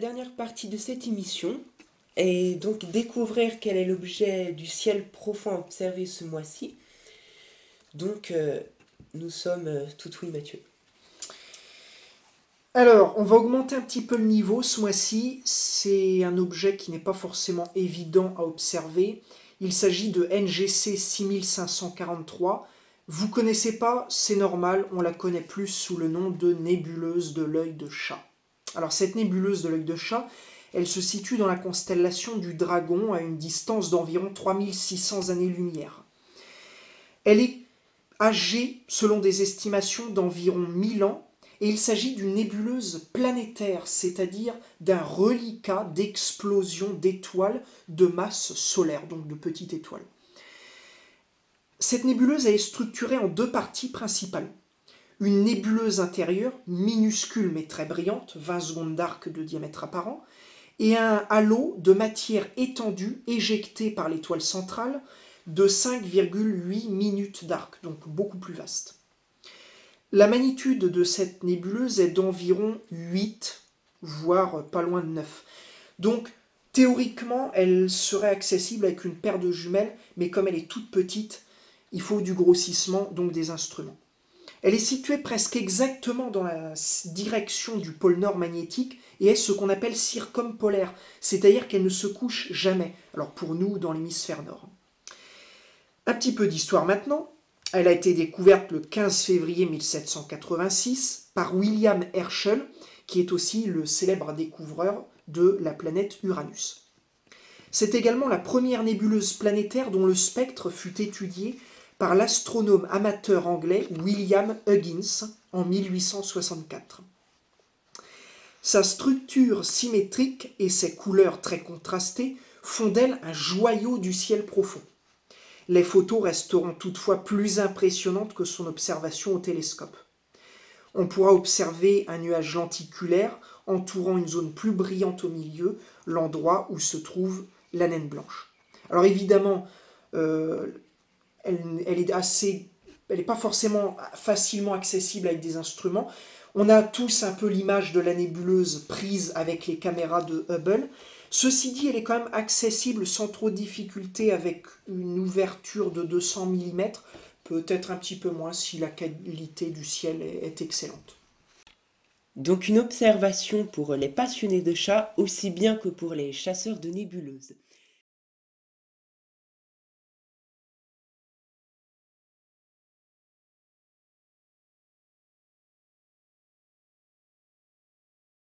dernière partie de cette émission et donc découvrir quel est l'objet du ciel profond observé ce mois-ci. Donc, nous sommes tout oui, Mathieu. Alors, on va augmenter un petit peu le niveau ce mois-ci. C'est un objet qui n'est pas forcément évident à observer. Il s'agit de NGC 6543. Vous connaissez pas, c'est normal, on la connaît plus sous le nom de nébuleuse de l'œil de chat. Alors cette nébuleuse de l'œil de chat, elle se situe dans la constellation du Dragon à une distance d'environ 3600 années-lumière. Elle est âgée, selon des estimations, d'environ 1000 ans, et il s'agit d'une nébuleuse planétaire, c'est-à-dire d'un reliquat d'explosion d'étoiles de masse solaire, donc de petites étoiles. Cette nébuleuse est structurée en deux parties principales. Une nébuleuse intérieure, minuscule mais très brillante, 20 secondes d'arc de diamètre apparent, et un halo de matière étendue éjecté par l'étoile centrale de 5,8 minutes d'arc, donc beaucoup plus vaste. La magnitude de cette nébuleuse est d'environ 8, voire pas loin de 9. Donc, théoriquement, elle serait accessible avec une paire de jumelles, mais comme elle est toute petite, il faut du grossissement, donc des instruments. Elle est située presque exactement dans la direction du pôle nord magnétique et est ce qu'on appelle circumpolaire, c'est-à-dire qu'elle ne se couche jamais, alors pour nous dans l'hémisphère nord. Un petit peu d'histoire maintenant. Elle a été découverte le 15 février 1786 par William Herschel, qui est aussi le célèbre découvreur de la planète Uranus. C'est également la première nébuleuse planétaire dont le spectre fut étudié par l'astronome amateur anglais William Huggins en 1864. Sa structure symétrique et ses couleurs très contrastées font d'elle un joyau du ciel profond. Les photos resteront toutefois plus impressionnantes que son observation au télescope. On pourra observer un nuage lenticulaire entourant une zone plus brillante au milieu, l'endroit où se trouve la naine blanche. Alors évidemment, elle n'est pas forcément facilement accessible avec des instruments. On a tous un peu l'image de la nébuleuse prise avec les caméras de Hubble. Ceci dit, elle est quand même accessible sans trop de difficulté avec une ouverture de 200 mm, peut-être un petit peu moins si la qualité du ciel est excellente. Donc une observation pour les passionnés de chats aussi bien que pour les chasseurs de nébuleuses.